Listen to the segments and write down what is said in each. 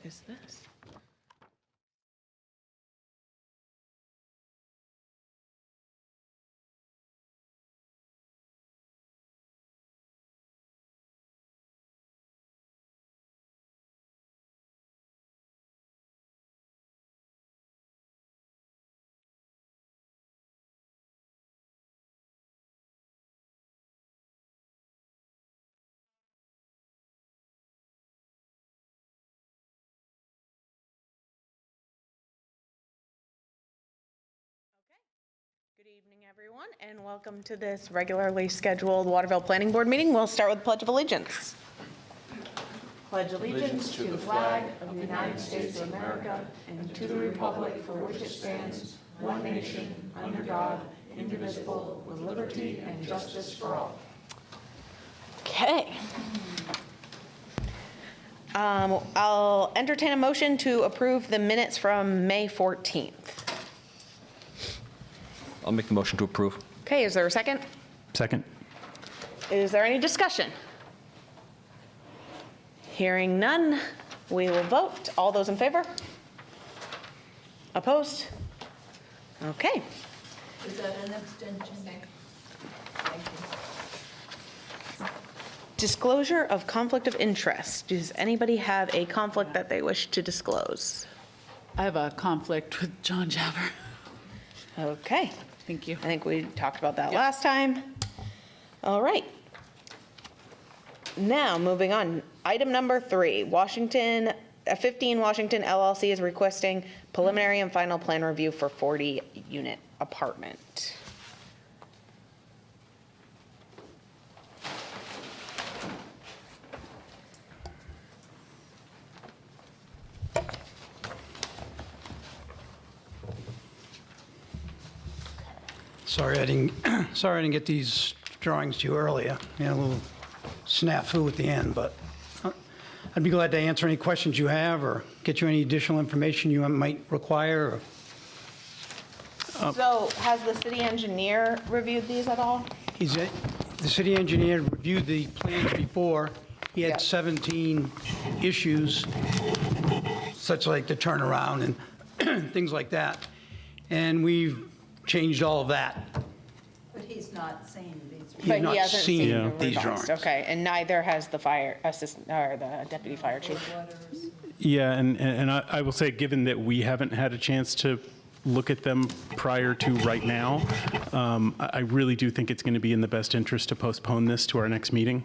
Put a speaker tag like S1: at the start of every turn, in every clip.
S1: is this? Good evening, everyone, and welcome to this regularly scheduled Waterville Planning Board meeting. We'll start with the Pledge of Allegiance. Pledge allegiance to the flag of the United States of America and to the republic for which it stands, one nation, under God, indivisible, with liberty and justice for all. Okay. I'll entertain a motion to approve the minutes from May 14th.
S2: I'll make the motion to approve.
S1: Okay, is there a second?
S3: Second.
S1: Is there any discussion? Hearing none, we will vote. All those in favor? Opposed? Okay.
S4: Is that an abstention? Thank you.
S1: Disclosure of conflict of interest. Does anybody have a conflict that they wish to disclose?
S4: I have a conflict with John Jabber.
S1: Okay.
S4: Thank you.
S1: I think we talked about that last time. All right. Now, moving on. Item number 3, 15 Washington LLC is requesting preliminary and final plan review for 40-unit apartment.
S5: Sorry I didn't get these drawings to you earlier. You had a little snafu at the end, but I'd be glad to answer any questions you have or get you any additional information you might require.
S1: So has the city engineer reviewed these at all?
S5: The city engineer reviewed the plans before. He
S1: Yeah.
S5: had 17 issues, such like the turnaround and things like that. And we've changed all of that.
S6: But he's not seen these.
S5: He's
S1: But
S5: not
S1: he hasn't
S5: seen
S1: the
S5: these
S1: revised.
S5: drawings.
S1: Okay, and neither has the fire assistant, or the deputy fire chief.
S3: Yeah, and I will say, given that we haven't had a chance to look at them prior to right now, I really do think it's going to be in the best interest to postpone this to our next meeting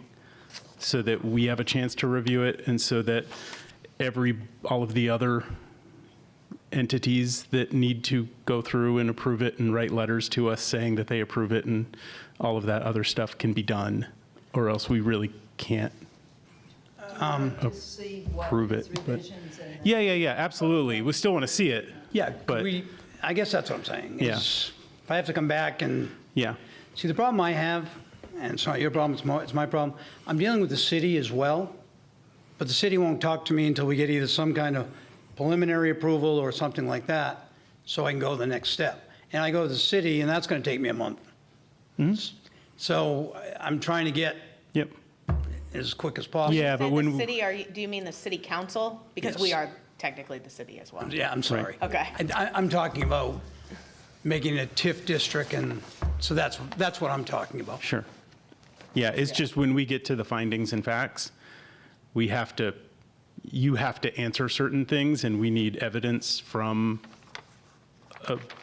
S3: so that we have a chance to review it and so that all of the other entities that need to go through and approve it and write letters to us saying that they approve it and all of that other stuff can be done, or else we really can't
S6: See what
S3: approve
S6: his
S3: it. But
S6: revisions and
S3: yeah, absolutely. We still want to see it.
S5: Yeah,
S3: But-
S5: I guess that's what I'm saying.
S3: Yeah.
S5: is If I have to come back and,
S3: Yeah,
S5: see, the problem I have, and it's not your problem, it's my problem, I'm dealing with the city as well, but the city won't talk to me until we get either some kind of preliminary approval or something like that, so I can go to the next step. And I go to the city, and that's going to take me a month. So I'm trying to get
S3: yep.
S5: as quick as possible.
S3: Yeah, but
S1: Say
S3: when,
S1: the city, do you mean the city council? Because we
S5: Yes.
S1: are technically the city as well.
S5: Yeah, I'm sorry.
S1: Okay.
S5: I'm talking about making it TIF district, and so that's what I'm talking about.
S3: sure. Yeah, it's just when we get to the findings and facts, you have to answer certain things, and we need evidence from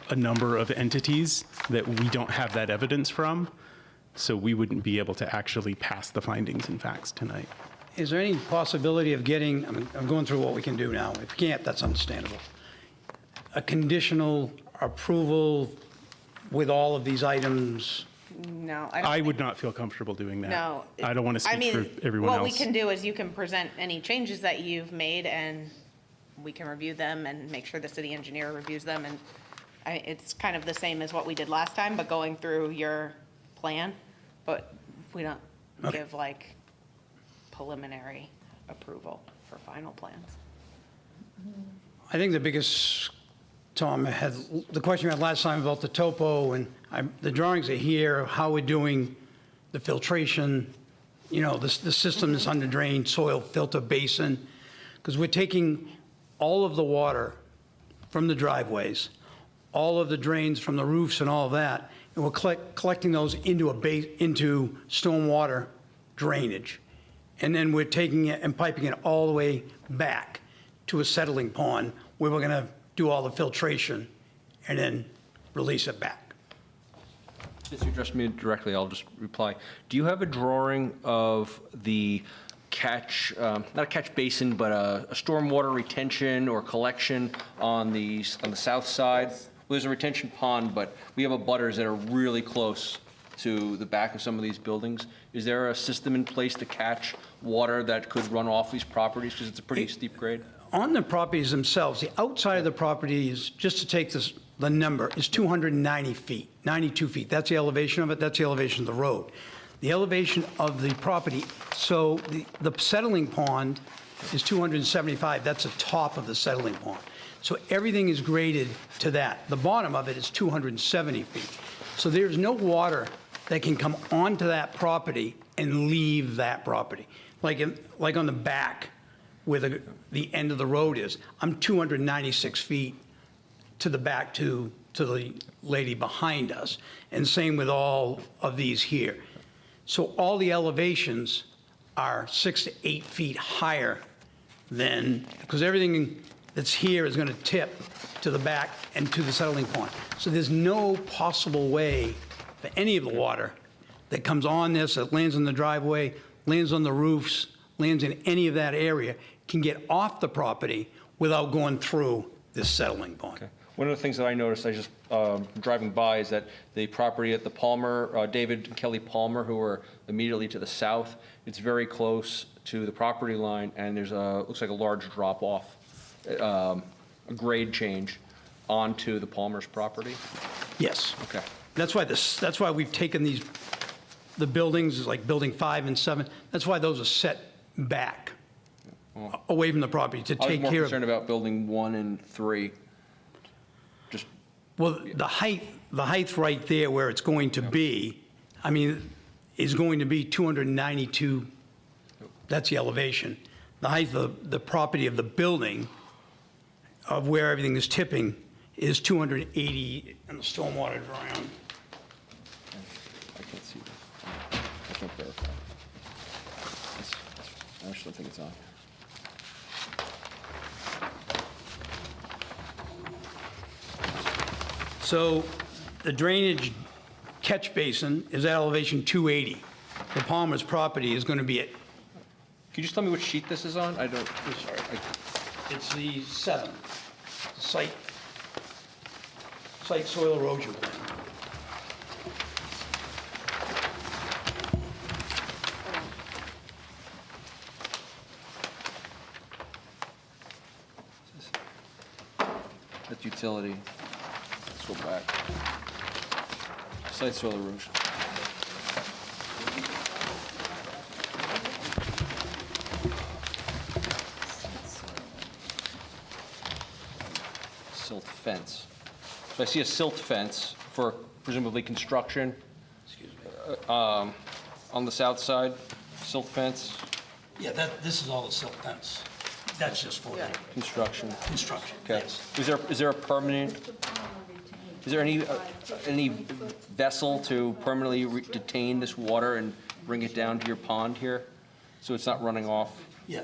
S3: a number of entities that we don't have that evidence from, so we wouldn't be able to actually pass the findings and facts tonight.
S5: Is there any possibility of getting, I'm going through what we can do now. If we can't, that's understandable. A conditional approval with all of these items?
S1: No, I don't
S3: I
S1: think-
S3: would not feel comfortable doing that.
S1: No.
S3: I don't want to
S1: I
S3: speak
S1: mean,
S3: for everyone else.
S1: what we can do is you can present any changes that you've made and we can review them and make sure the city engineer reviews them. And it's kind of the same as what we did last time, but going through your plan. But we don't give like preliminary approval for final plans.
S5: I think the biggest, Tom, the question you had last time about the topo, and the drawings are here, how we're doing the filtration, the system that's under drain, soil filter basin, because we're taking all of the water from the driveways, all of the drains from the roofs and all of that, and we're collecting those into stormwater drainage. And then we're taking it and piping it all the way back to a settling pond where we're gonna do all the filtration and then release it back.
S2: Since you addressed me directly, I'll just reply. Do you have a drawing of the catch, not a catch basin, but a stormwater retention or collection on the south side? Well, there's a retention pond, but we have abutters that are really close to the back of some of these buildings. Is there a system in place to catch water that could run off these properties? Because it's a pretty steep grade.
S5: On the properties themselves, the outside of the property is, just to take this, the number, is 290 feet, 92 feet. That's the elevation of it, that's the elevation of the road. The elevation of the property, so the settling pond is 275, that's the top of the settling pond. So everything is graded to that. The bottom of it is 270 feet. So there's no water that can come onto that property and leave that property. Like on the back where the end of the road is, I'm 296 feet to the back to the lady behind us. And same with all of these here. So all the elevations are 6 to 8 feet higher than, because everything that's here is going to tip to the back and to the settling pond. So there's no possible way for any of the water that comes on this, that lands in the driveway, lands on the roofs, lands in any of that area, can get off the property without going through this settling pond.
S2: Okay. One of the things that I noticed, I just driving by, is that the property at the Palmer, David and Kelly Palmer, who are immediately to the south, it's very close to the property line, and there's looks like a large drop-off, a grade change onto the Palmer's property.
S5: Yes.
S2: Okay.
S5: That's why we've taken the buildings, like building 5 and 7, that's why those are set back away from the property to
S2: I was
S5: take
S2: more
S5: care of.
S2: concerned about building 1 and 3.
S5: Well, the height right there where it's going to be, I mean, is going to be 292, that's the elevation. The height of the property of the building, of where everything is tipping, is 280 in the stormwater drawing.
S2: I can't see that. I can't verify. I actually don't think it's on.
S5: So the drainage catch basin is at elevation 280. The Palmer's property is going to be at,
S2: Can you just tell me which sheet this is on? I don't, I'm sorry.
S5: it's the 7, site soil erosion plan.
S2: That's utility. Let's go back. Site soil erosion. Silt fence. So I see a silt fence for presumably construction. On the south side, silt fence,
S5: Yeah, this is all the silt fence. That's just for the
S2: construction.
S5: construction.
S2: Okay.
S5: Yes.
S2: Is there a permanent, is there any vessel to permanently detain this water and bring it down to your pond here? So it's not running off?
S5: Yeah,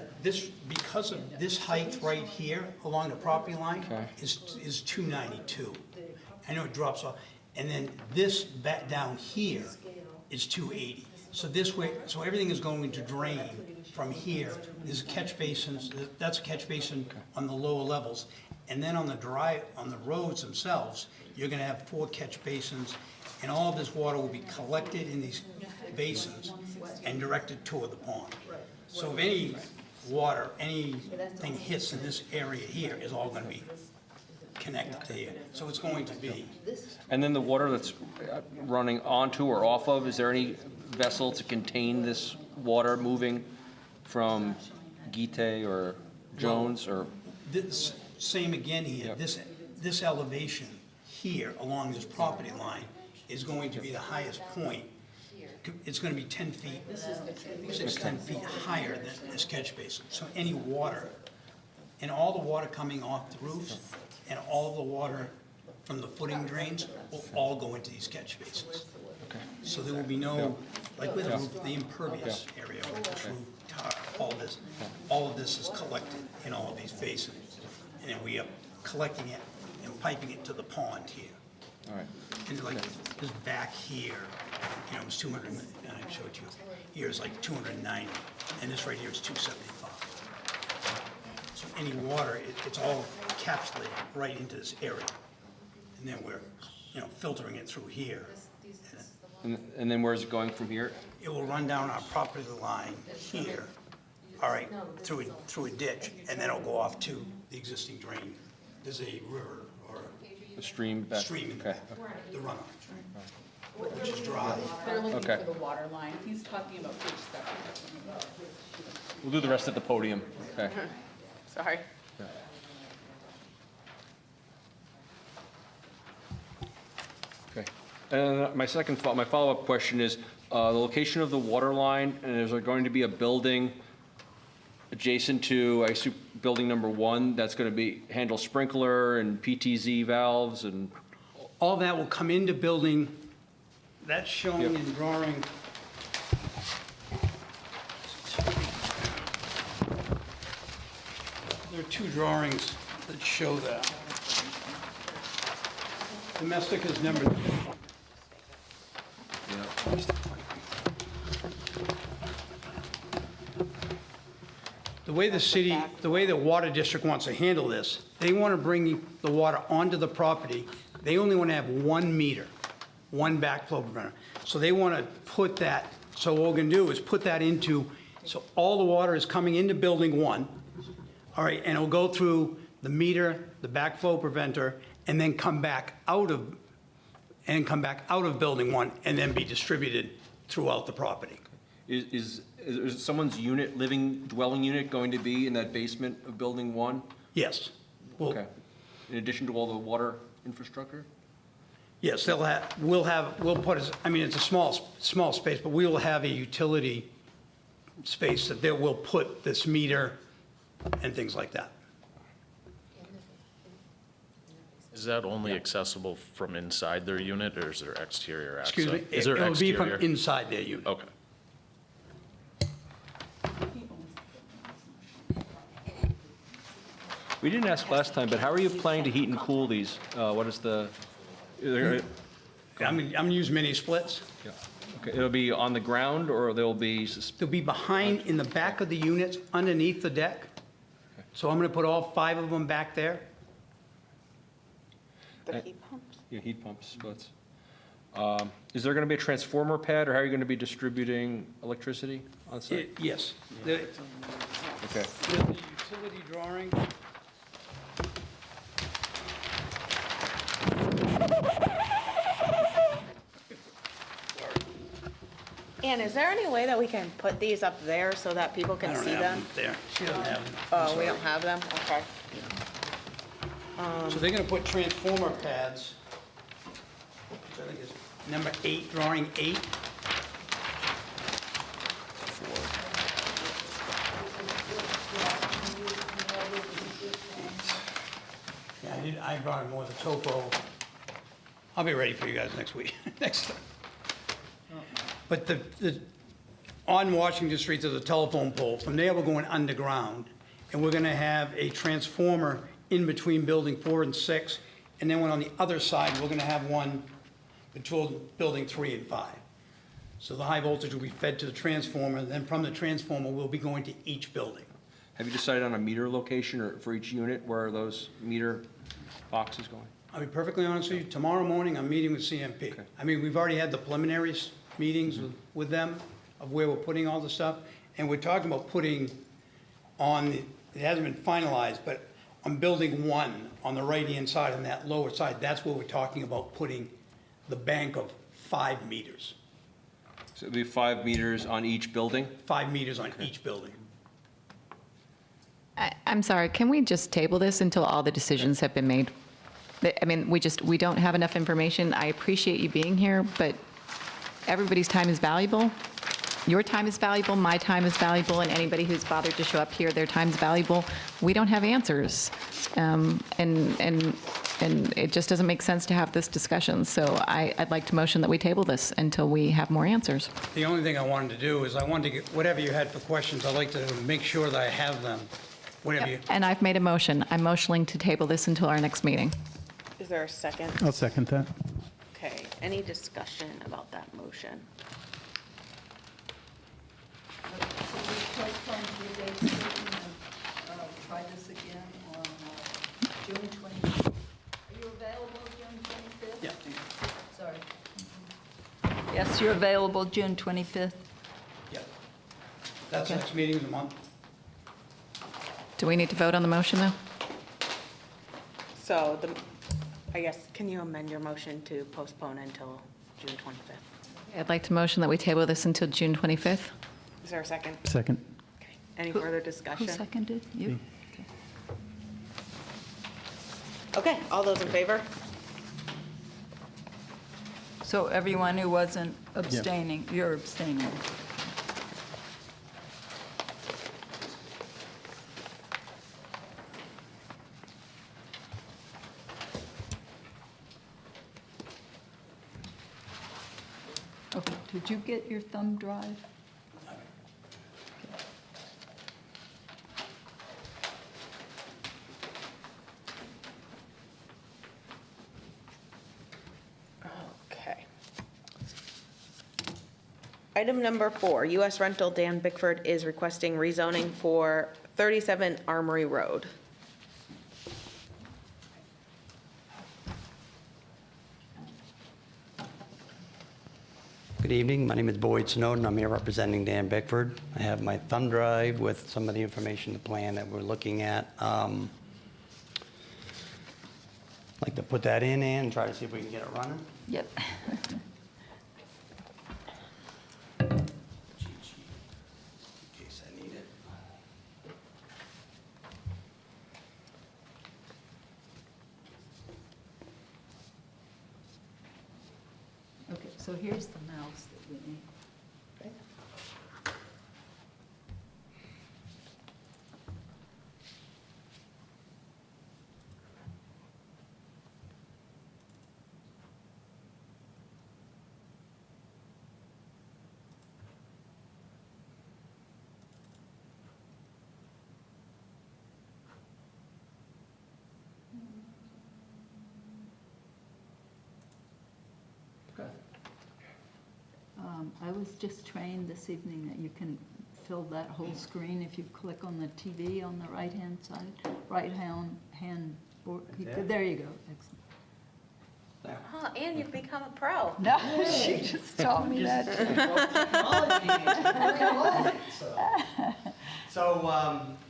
S5: because of this height right here along the property line
S2: Okay.
S5: is 292. I know it drops off. And then this back down here is 280. So this way, so everything is going to drain from here. There's catch basins, that's a catch basin on the lower levels. And then on the roads themselves, you're gonna have 4 catch basins, and all of this water will be collected in these basins and directed toward the pond. So if any water, anything hits in this area here is all gonna be connected to here. So it's going to be,
S2: And then the water that's running onto or off of, is there any vessel to contain this water moving from Gite or Jones or?
S5: this, same again here,
S2: Yep.
S5: this elevation here along this property line is going to be the highest point. It's gonna be 10 feet, 6, 10 feet higher than this catch basin. So any water and all the water coming off the roofs and all the water from the footing drains will all go into these catch basins. So there will be no, like with the roof, the impervious area, like the roof, tar, all of this is collected in all of these basins. And then we are collecting it and piping it to the pond here.
S2: All right.
S5: And like this back here, you know, it was 200, and I showed you, here is like 290, and this right here is 275. So any water, it's all encapsulated right into this area. And then we're, you know, filtering it through here.
S2: And then where's it going from here?
S5: It will run down our property line here, all right, through a ditch, and then it'll go off to the existing drain. There's a river or
S2: The stream back?
S5: stream in the
S2: Okay.
S5: back, the runoff, which is dry.
S4: They're looking
S2: Okay.
S4: for the water line. He's talking about page 7.
S2: We'll do the rest at the podium. Okay.
S1: Sorry.
S2: Okay. And my my follow-up question is, the location of the water line, and is there going to be a building adjacent to, I assume, building number 1, that's going to be, handle sprinkler and PTZ valves and,
S5: All that will come into building, that's shown
S2: Yep.
S5: in drawing. There are 2 drawings that show that. Domestic is number, the way the city, the way the water district wants to handle this, they want to bring the water onto the property. They only want to have 1 meter, 1 backflow preventer. So they want to put that, so what we're going to do is put that into, so all the water is coming into building 1, all right, and it'll go through the meter, the backflow preventer, and then come back out of building 1, and then be distributed throughout the property.
S2: is someone's unit, dwelling unit going to be in that basement of building 1?
S5: Yes. Well,
S2: Okay. In addition to all the water infrastructure?
S5: yes, we'll put, I mean, it's a small space, but we will have a utility space that we'll put this meter and things like that.
S7: Is that only accessible from inside their unit, or is there exterior access?
S5: Excuse me?
S7: Is there
S5: It'll be from
S7: exterior?
S5: inside their unit.
S7: Okay.
S2: We didn't ask last time, but how are you planning to heat and cool these? What is the, yeah,
S5: I'm gonna use mini splits.
S2: okay, it'll be on the ground, or they'll be,
S5: They'll be behind, in the back of the units, underneath the deck. So I'm gonna put all 5 of them back there.
S1: The heat pumps?
S2: yeah, heat pumps, splits. Is there going to be a transformer pad, or how are you going to be distributing electricity on site?
S5: Yes. There's
S2: Okay.
S5: the utility drawing.
S1: Ann, is there any way that we can put these up there so that people
S5: I
S1: can
S5: don't
S1: see
S5: have
S1: them?
S5: them there. She doesn't have them.
S1: Oh, we don't have them? Okay.
S5: So they're gonna put transformer pads, which I think is number 8, drawing 8. Yeah, I brought more of the topo. I'll be ready for you guys next week, next time. But on Washington Street, there's a telephone pole. From there, we're going underground, and we're gonna have a transformer in between building 4 and 6, and then one on the other side, we're gonna have one between building 3 and 5. So the high voltage will be fed to the transformer, and then from the transformer, we'll be going to each building.
S2: Have you decided on a meter location or for each unit? Where are those meter boxes going?
S5: I'll be perfectly honest with you, tomorrow morning, I'm meeting with CMP. I mean, we've already had the preliminary meetings with them of where we're putting all the stuff, and we're talking about putting on, it hasn't been finalized, but on building 1, on the right-hand side, on that lower side, that's where we're talking about putting the bank of 5 meters.
S2: So it'll be 5 meters on each building?
S5: 5 meters on each building.
S8: I'm sorry, can we just table this until all the decisions have been made? I mean, we don't have enough information. I appreciate you being here, but everybody's time is valuable. your time is valuable, my time is valuable, and anybody who's bothered to show up here, their time's valuable. We don't have answers. And it just doesn't make sense to have this discussion. So I'd like to motion that we table this until we have more answers.
S5: The only thing I wanted to do is I wanted to get, whatever you had for questions, I'd like to make sure that I have them. Whatever you,
S8: And I've made a motion. I'm motioning to table this until our next meeting.
S1: Is there a second?
S3: I'll second that.
S1: Okay, any discussion about that motion?
S6: So we postpone 3 days, and try this again on June 25th. Are you available June 25th?
S5: yeah.
S6: Sorry. Yes, you're available June 25th?
S5: Yeah. That's the next meeting of the month.
S8: Do we need to vote on the motion, though?
S1: So I guess, can you amend your motion to postpone until June 25th?
S8: I'd like to motion that we table this until June 25th.
S1: Is there a second?
S3: Second.
S1: Okay. Any further discussion?
S6: Who seconded? You?
S1: Okay, all those in favor?
S6: So everyone who wasn't abstaining, you're abstaining. Okay, did you get your thumb drive?
S1: Okay. Item number 4, U.S. Rental Dan Bickford is requesting rezoning for 37 Armory Road.
S9: Good evening. My name is Boyd Snowden. I'm here representing Dan Bickford. I have my thumb drive with some of the information, the plan that we're looking at. I'd like to put that in and try to see if we can get it running.
S6: Yep.
S9: Cheat sheet, in case I need it.
S6: Okay, so here's the mouse that we need. I was just trained this evening that you can fill that whole screen if you click on the TV on the right-hand side, right-hand board. There you go. Excellent.
S1: Oh, and you've become a pro.
S6: No, she just told me that.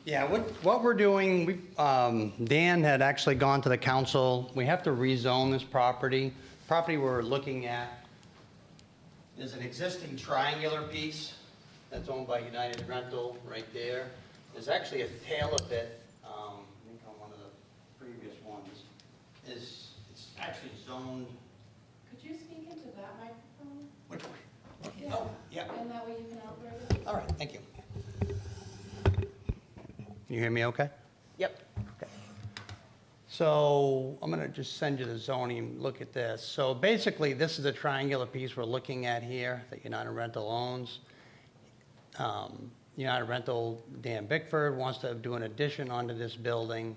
S9: Yeah, what we're doing, Dan had actually gone to the council. We have to rezone this property. Property we're looking at is an existing triangular piece that's owned by United Rental right there. There's actually a tail of it, I think on one of the previous ones, it's actually zoned.
S10: Could you speak into that microphone?
S9: Which one? Oh, yeah.
S10: And that way you can outright it?
S9: All right, thank you. Can you hear me okay?
S1: Yep.
S9: So I'm going to just send you the zoning, look at this. So basically, this is a triangular piece we're looking at here that United Rental owns. United Rental, Dan Bickford, wants to do an addition onto this building.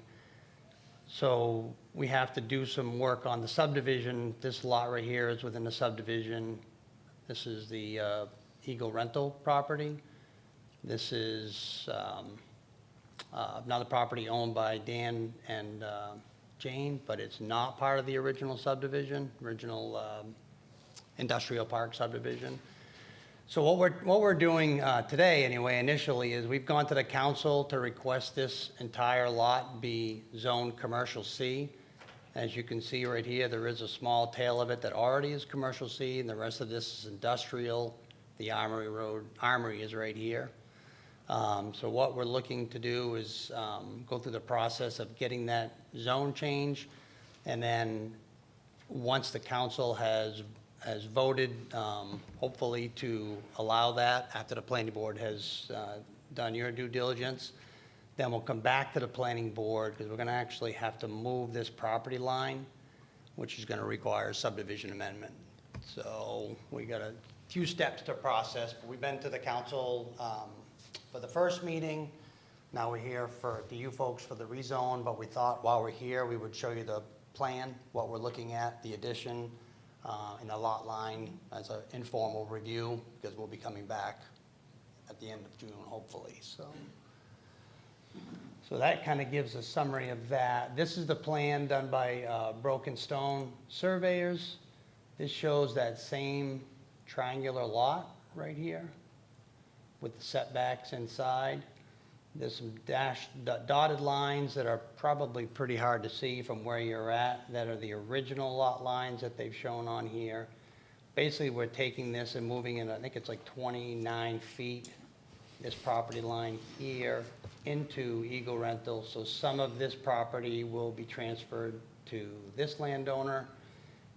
S9: So we have to do some work on the subdivision. This lot right here is within the subdivision. This is the Eagle Rental property. This is another property owned by Dan and Jane, but it's not part of the original subdivision, original industrial park subdivision. So what we're doing today, anyway, initially, is we've gone to the council to request this entire lot be zoned Commercial C. As you can see right here, there is a small tail of it that already is Commercial C, and the rest of this is industrial. The Armory is right here. So what we're looking to do is go through the process of getting that zone change, and then once the council has has voted, hopefully to allow that after the planning board has done your due diligence. Then we'll come back to the planning board, because we're going to actually have to move this property line, which is going to require a subdivision amendment. So we got a few steps to process, but we've been to the council for the first meeting. Now we're here for you folks for the rezone, but we thought while we're here, we would show you the plan, what we're looking at, the addition, and the lot line as an informal review, because we'll be coming back at the end of June, hopefully, so. So that kind of gives a summary of that. This is the plan done by Broken Stone Surveyors. This shows that same triangular lot right here with the setbacks inside. There's some dotted lines that are probably pretty hard to see from where you're at, that are the original lot lines that they've shown on here. Basically, we're taking this and moving it, I think it's like 29 feet, this property line here, into Eagle Rental. So some of this property will be transferred to this landowner,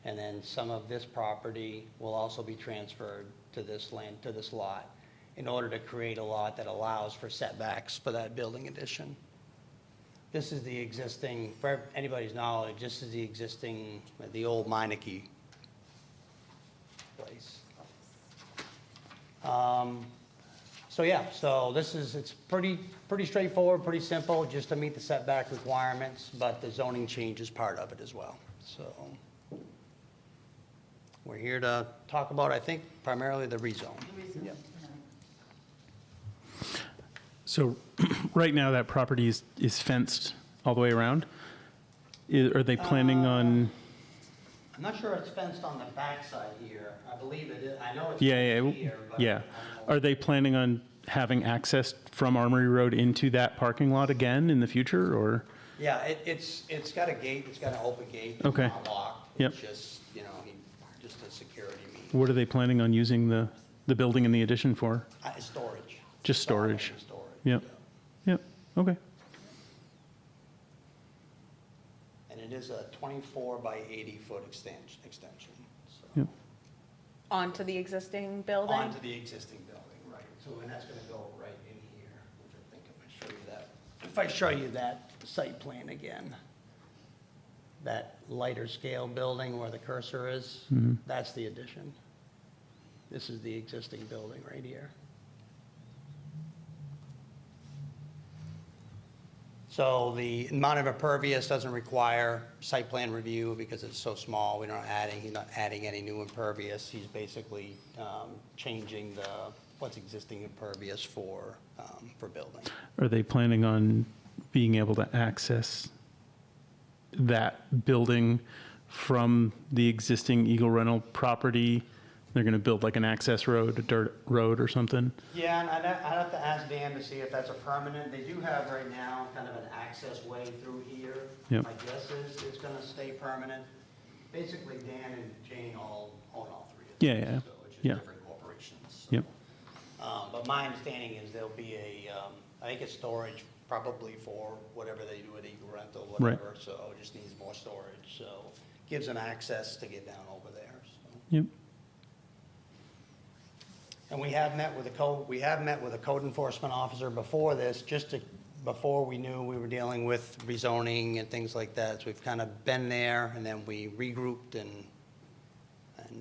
S9: and then some of this property will also be transferred to this land, to this lot, in order to create a lot that allows for setbacks for that building addition. This is the existing, for anybody's knowledge, this is the existing, the old Meineke place. So yeah, so this is, it's pretty straightforward, pretty simple, just to meet the setback requirements, but the zoning change is part of it as well, so. We're here to talk about, I think, primarily the rezone. Yep.
S3: So right now, that property is fenced all the way around? Are they planning on?
S9: I'm not sure it's fenced on the backside here. I believe it is. I know it's
S3: Yeah,
S9: fenced here, but I
S3: yeah.
S9: don't know.
S3: Are they planning on having access from Armory Road into that parking lot again in the future, or?
S9: Yeah, it's got a gate. It's got an open gate. It's
S3: Okay.
S9: not locked.
S3: Yep.
S9: It's just, just a security means.
S3: What are they planning on using the building and the addition for?
S9: Storage.
S3: Just storage?
S9: Storage.
S3: Yep, yep, okay.
S9: And it is a 24 by 80 foot extension. So.
S3: Yep.
S1: Onto the existing building?
S9: Onto the existing building, right. So, and that's gonna go right in here, which I think if I show you that site plan again, that lighter scale building where the cursor is, that's the addition. This is the existing building right here. So the amount of impervious doesn't require site plan review because it's so small. He's not adding any new impervious. He's basically changing what's existing impervious for building.
S3: Are they planning on being able to access that building from the existing Eagle Rental property? They're going to build like an access road, a dirt road or something?
S9: Yeah, and I'd have to ask Dan to see if that's a permanent. They do have right now kind of an access way through here.
S3: Yep.
S9: My guess is it's going to stay permanent. Basically, Dan and Jane all own all three of them.
S3: Yeah, yeah,
S9: So it's just
S3: yeah.
S9: different corporations. So.
S3: Yep.
S9: But my understanding is there'll be I think it's storage probably for whatever they do at Eagle Rental, whatever. So it just needs more storage. So gives them access to get down over there. So.
S3: Yep.
S9: And we have met with a code enforcement officer before this, before we knew we were dealing with rezoning and things like that. So we've kind of been there, and then we regrouped and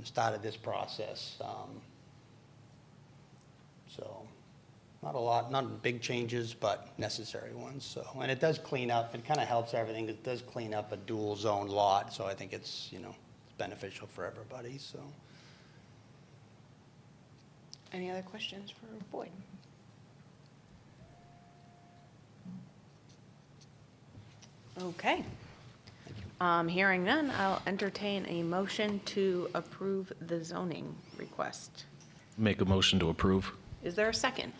S9: started this process. So not a lot, not big changes, but necessary ones. So, and it does clean up, it kind of helps everything. It does clean up a dual zone lot, so I think it's, it's beneficial for everybody, so.
S1: Any other questions for Boyd? Okay. Hearing none, I'll entertain a motion to approve the zoning request.
S7: Make a motion to approve.
S1: Is there a second?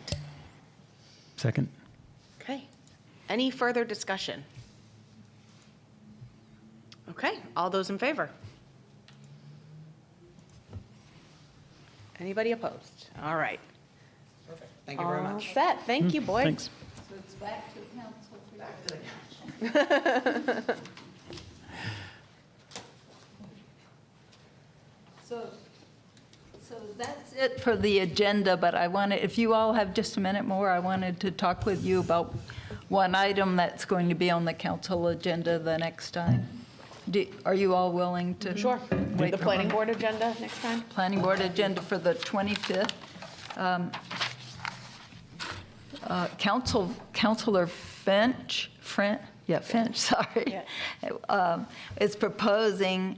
S3: Second?
S1: Okay. Any further discussion? Okay, all those in favor? Anybody opposed? All right.
S9: Perfect. Thank you very
S1: All
S9: much.
S1: set. Thank you, Boyd.
S3: Thanks.
S6: So it's back to council.
S9: Back to the council.
S6: So So that's it for the agenda, but I wanted, if you all have just a minute more, I wanted to talk with you about one item that's going to be on the council agenda the next time. Are you all willing to?
S1: Sure. Do
S6: wait
S1: the
S6: for
S1: planning
S6: one?
S1: board agenda next time?
S6: Planning board agenda for the 25th. Councilor Finch, sorry, is proposing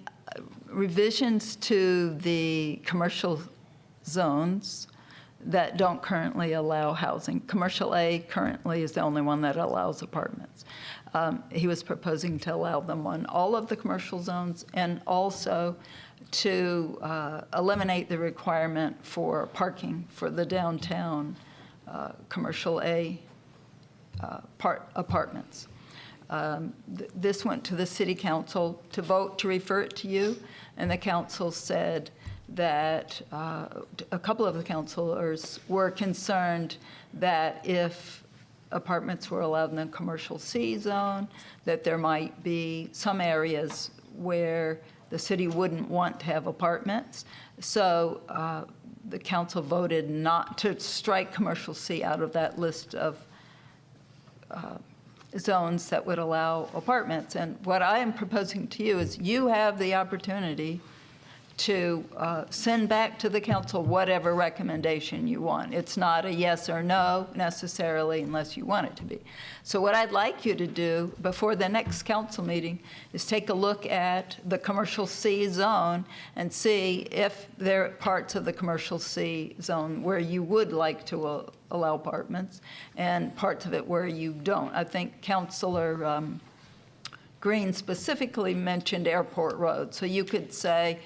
S6: revisions to the commercial zones that don't currently allow housing. Commercial A currently is the only one that allows apartments. He was proposing to allow them on all of the commercial zones and also to eliminate the requirement for parking for the downtown commercial A apartments. This went to the city council to vote to refer it to you, and the council said that a couple of the councilors were concerned that if apartments were allowed in the commercial C zone, that there might be some areas where the city wouldn't want to have apartments. So the council voted not to strike commercial C out of that list of zones that would allow apartments. And what I am proposing to you is you have the opportunity to send back to the council whatever recommendation you want. It's not a yes or no necessarily unless you want it to be. So what I'd like you to do before the next council meeting is take a look at the commercial C zone and see if there are parts of the commercial C zone where you would like to allow apartments and parts of it where you don't. I think Councilor Green specifically mentioned Airport Road. So you could say,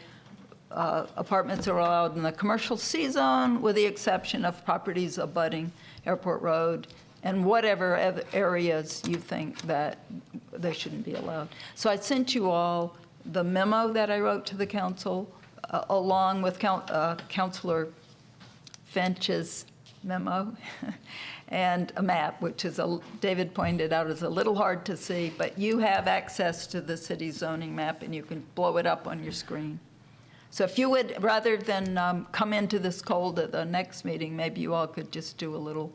S6: apartments are allowed in the commercial C zone with the exception of properties abutting Airport Road and whatever other areas you think that they shouldn't be allowed. So I sent you all the memo that I wrote to the council along with Councilor Finch's memo and a map, which is, David pointed out, is a little hard to see, but you have access to the city zoning map and you can blow it up on your screen. So if you would, rather than come into this cold at the next meeting, maybe you all could just do a little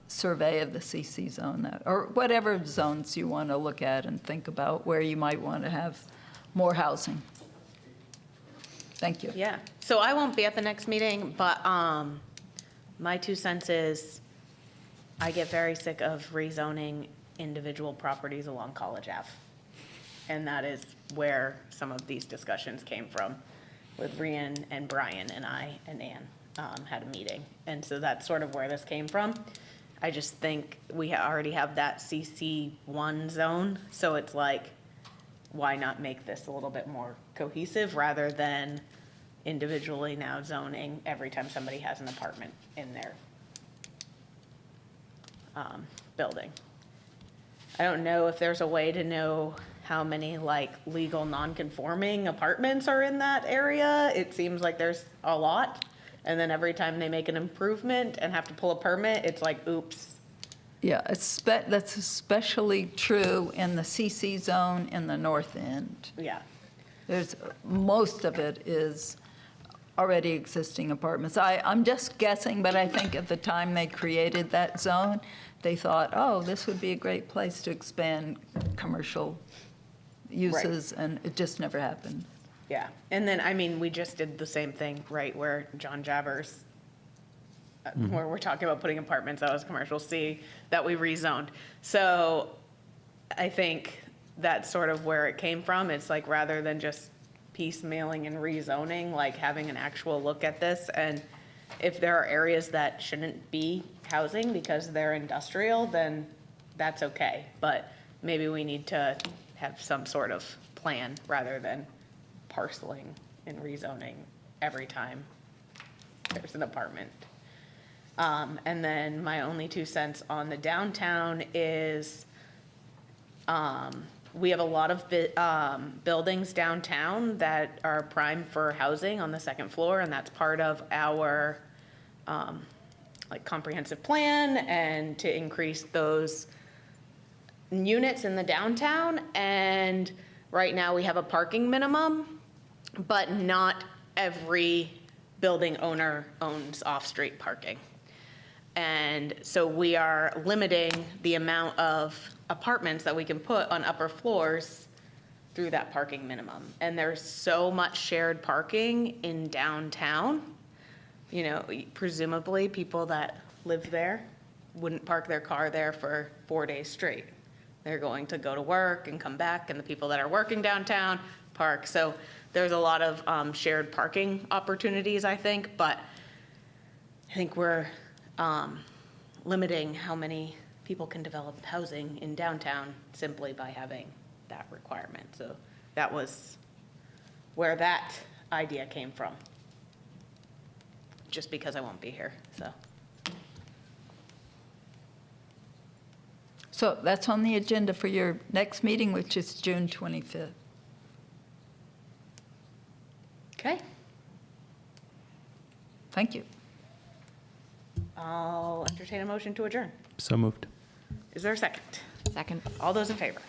S6: survey of the CC zone, or whatever zones you want to look at and think about where you might want to have more housing. Thank you.
S1: Yeah. So I won't be at the next meeting, but my 2 cents is I get very sick of rezoning individual properties along College Ave. And that is where some of these discussions came from with Rian and Brian and I and Ann had a meeting. And so that's sort of where this came from. I just think we already have that CC1 zone. So it's like, why not make this a little bit more cohesive rather than individually now zoning every time somebody has an apartment in their building. I don't know if there's a way to know how many like legal non-conforming apartments are in that area. It seems like there's a lot. And then every time they make an improvement and have to pull a permit, it's like, oops.
S6: Yeah, that's especially true in the CC zone in the north end.
S1: Yeah.
S6: Most of it is already existing apartments. I'm just guessing, but I think at the time they created that zone, they thought, oh, this would be a great place to expand commercial uses, and it just never happened.
S1: Yeah. And then, I mean, we just did the same thing, right, where John Javers, where we're talking about putting apartments out as commercial C, that we rezoned. So I think that's sort of where it came from. It's like, rather than just piecemealing and rezoning, like having an actual look at this. And if there are areas that shouldn't be housing because they're industrial, then that's okay. But maybe we need to have some sort of plan rather than parceling and rezoning every time there's an apartment. And then my only 2 cents on the downtown is we have a lot of buildings downtown that are prime for housing on the second floor, and that's part of our like comprehensive plan and to increase those units in the downtown. And right now we have a parking minimum, but not every building owner owns off-street parking. And so we are limiting the amount of apartments that we can put on upper floors through that parking minimum. And there's so much shared parking in downtown. You know, presumably people that live there wouldn't park their car there for 4 days straight. They're going to go to work and come back, and the people that are working downtown park. So there's a lot of shared parking opportunities, I think, but I think we're limiting how many people can develop housing in downtown simply by having that requirement. So that was where that idea came from, just because I won't be here, so.
S6: So that's on the agenda for your next meeting, which is June 25th.
S1: Okay,
S6: Thank you.
S1: I'll entertain a motion to adjourn.
S3: So moved.
S1: Is there a second?
S8: Second.
S1: All those in favor?